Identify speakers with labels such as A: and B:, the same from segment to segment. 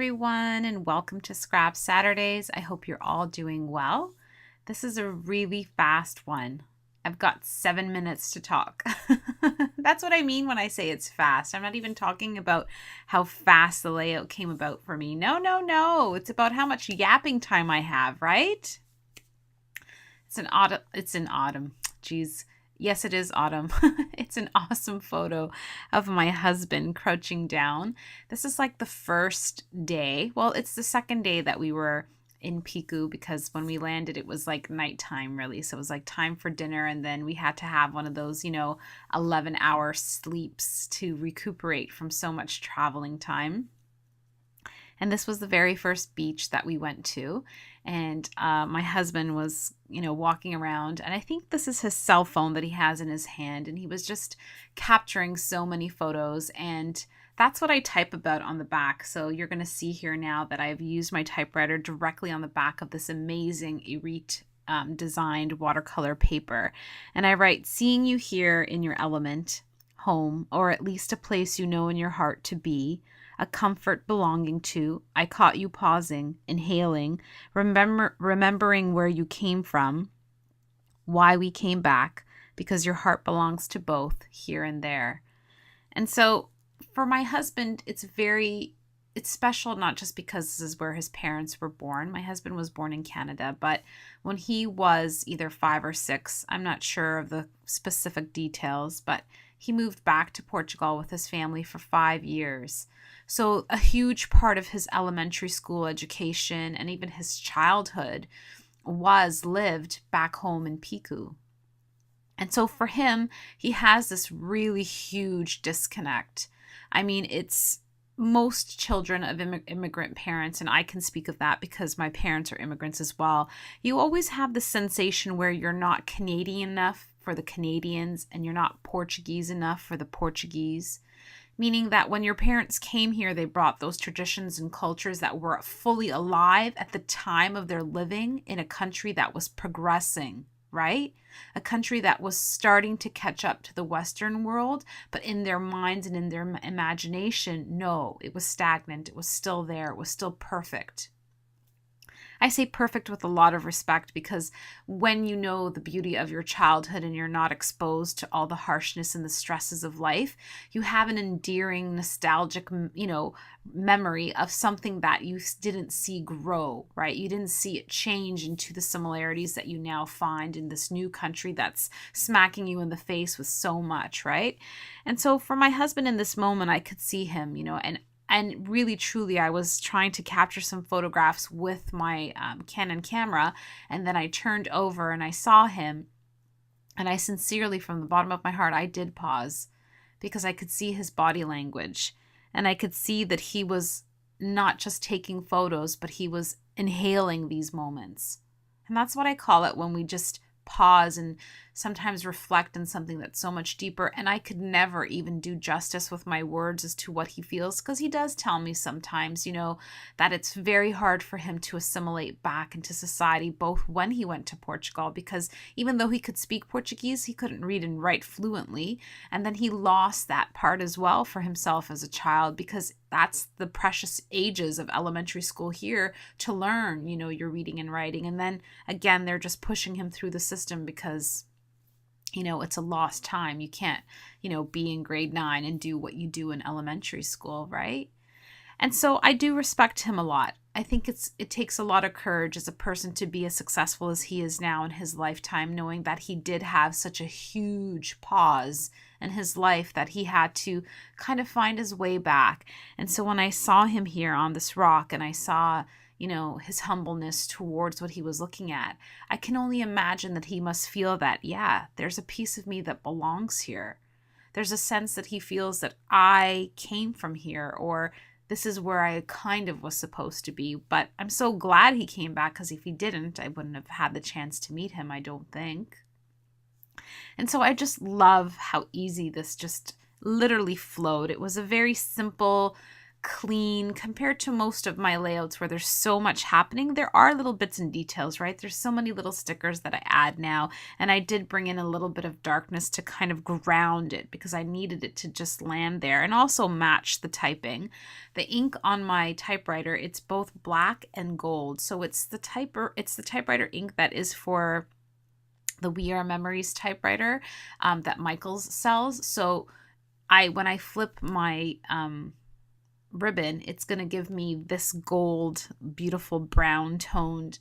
A: everyone, and welcome to Scrap Saturdays. I hope you're all doing well. This is a really fast one. I've got 7 minutes to talk. That's what I mean when I say it's fast. I'm not even talking about how fast the layout came about for me. No. It's about how much yapping time I have, right? It's an autumn. Geez. Yes, it is autumn. It's an awesome photo of my husband crouching down. This is like the first day. Well, it's the second day that we were in Piku because when we landed, it was like nighttime, really. So it was like time for dinner. And then we had to have one of those, 11-hour sleeps to recuperate from so much traveling time. And this was the very first beach that we went to. And my husband was, walking around. And I think this is his cell phone that he has in his hand. And he was just capturing so many photos. And that's what I type about on the back. So you're going to see here now that I've used my typewriter directly on the back of this amazing Irite designed watercolor paper. And I write, seeing you here in your element, home, or at least a place you know in your heart to be, a comfort belonging to. I caught you pausing, inhaling, remembering where you came from, why we came back, because your heart belongs to both, here and there. And so for my husband, it's special, not just because this is where his parents were born. My husband was born in Canada, but when he was either 5 or 6, I'm not sure of the specific details, but he moved back to Portugal with his family for 5 years. So a huge part of his elementary school education and even his childhood was lived back home in Piku. And so for him, he has this really huge disconnect. I mean, it's most children of immigrant parents, and I can speak of that because my parents are immigrants as well. You always have the sensation where you're not Canadian enough for the Canadians and you're not Portuguese enough for the Portuguese. Meaning that when your parents came here, they brought those traditions and cultures that were fully alive at the time of their living in a country that was progressing, right? A country that was starting to catch up to the Western world, but in their minds and in their imagination, no, it was stagnant. It was still there. It was still perfect. I say perfect with a lot of respect because when you know the beauty of your childhood and you're not exposed to all the harshness and the stresses of life, you have an endearing, nostalgic, memory of something that you didn't see grow, right? You didn't see it change into the similarities that you now find in this new country that's smacking you in the face with so much, right? And so for my husband in this moment, I could see him, and really, truly, I was trying to capture some photographs with my Canon camera. And then I turned over and I saw him. And I sincerely, from the bottom of my heart, I did pause because I could see his body language. And I could see that he was not just taking photos, but he was inhaling these moments. And that's what I call it when we just pause and sometimes reflect on something that's so much deeper. And I could never even do justice with my words as to what he feels, because he does tell me sometimes, that it's very hard for him to assimilate back into society, both when he went to Portugal, because even though he could speak Portuguese, he couldn't read and write fluently. And then he lost that part as well for himself as a child, because that's the precious ages of elementary school here to learn, your reading and writing. And then again, they're just pushing him through the system because, it's a lost time. You can't, be in grade 9 and do what you do in elementary school, right? And so I do respect him a lot. I think it takes a lot of courage as a person to be as successful as he is now in his lifetime, knowing that he did have such a huge pause in his life that he had to kind of find his way back. And so when I saw him here on this rock and I saw, his humbleness towards what he was looking at, I can only imagine that he must feel that, yeah, there's a piece of me that belongs here. There's a sense that he feels that I came from here, or this is where I kind of was supposed to be. But I'm so glad he came back, because if he didn't, I wouldn't have had the chance to meet him, I don't think. And so I just love how easy this just literally flowed. It was a very simple clean compared to most of my layouts where there's so much happening. There are little bits and details, right? There's so many little stickers that I add now, and I did bring in a little bit of darkness to kind of ground it because I needed it to just land there and also match the typing. The ink on my typewriter, it's both black and gold. So it's the typewriter ink that is for the We Are Memories typewriter that Michaels sells. So when I flip my ribbon, it's going to give me this gold, beautiful brown toned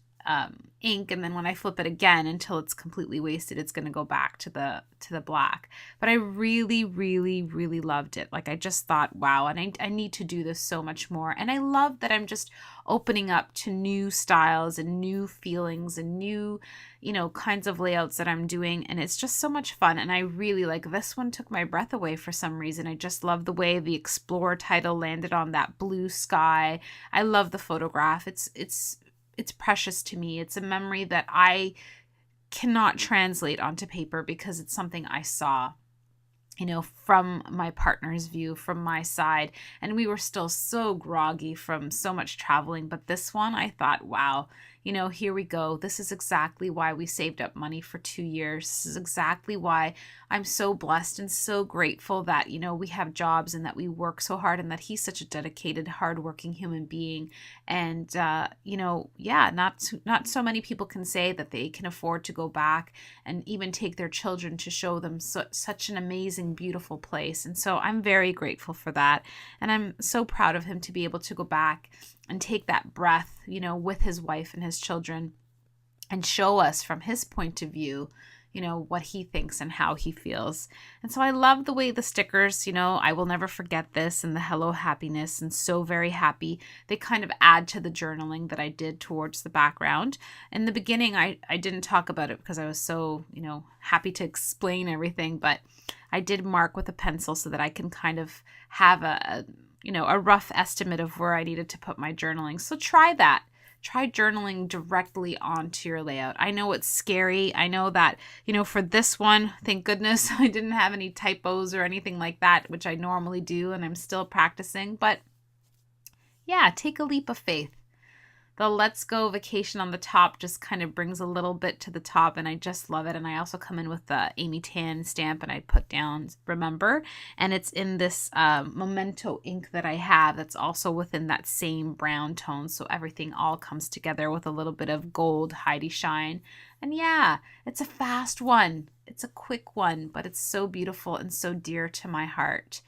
A: ink, and then when I flip it again until it's completely wasted, it's going to go back to the black. But I really, really, really loved it. Like, I just thought, wow, and I need to do this so much more. And I love that I'm just opening up to new styles and new feelings and new, kinds of layouts that I'm doing, and it's just so much fun. And I really like this one. Took my breath away for some reason. I just love the way the Explorer title landed on that blue sky. I love the photograph. It's precious to me. It's a memory that I cannot translate onto paper because it's something I saw, from my partner's view, from my side. And we were still so groggy from so much traveling. But this one, I thought, wow, here we go. This is exactly why we saved up money for 2 years. This is exactly why I'm so blessed and so grateful that, we have jobs and that we work so hard and that he's such a dedicated, hardworking human being. And, not so many people can say that they can afford to go back and even take their children to show them such an amazing, beautiful place. And so I'm very grateful for that. And I'm so proud of him to be able to go back and take that breath, with his wife and his children and show us from his point of view, what he thinks and how he feels. And so I love the way the stickers, I will never forget this, and the hello happiness and so very happy, they kind of add to the journaling that I did towards the background. In the beginning, I didn't talk about it because I was so, happy to explain everything, but I did mark with a pencil so that I can kind of have a rough estimate of where I needed to put my journaling. So try that. Try journaling directly onto your layout. I know it's scary. I know that, for this one, thank goodness I didn't have any typos or anything like that, which I normally do, and I'm still practicing. But yeah, take a leap of faith. The Let's Go Vacation on the top just kind of brings a little bit to the top, and I just love it. And I also come in with the Amy Tan stamp, and I put down Remember, and it's in this Memento ink that I have that's also within that same brown tone, so everything all comes together with a little bit of gold Heidi shine. And yeah, it's a fast one. It's a quick one, but it's so beautiful and so dear to my heart.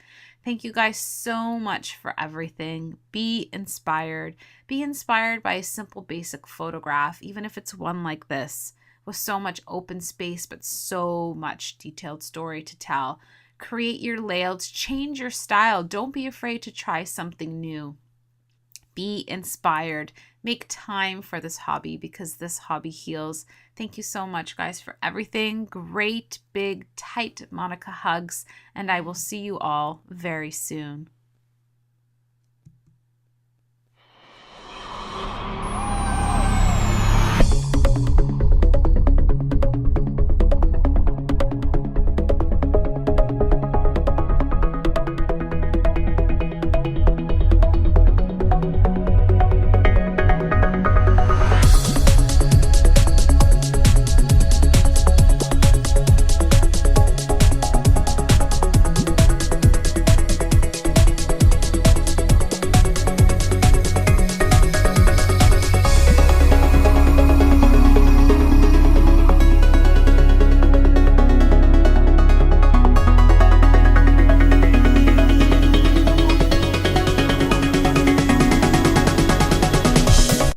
A: Thank you guys so much for everything. Be inspired. Be inspired by a simple, basic photograph, even if it's one like this, with so much open space, but so much detailed story to tell. Create your layouts, change your style. Don't be afraid to try something new. Be inspired. Make time for this hobby because this hobby heals. Thank you so much, guys, for everything. Great, big, tight Monica hugs, and I will see you all very soon.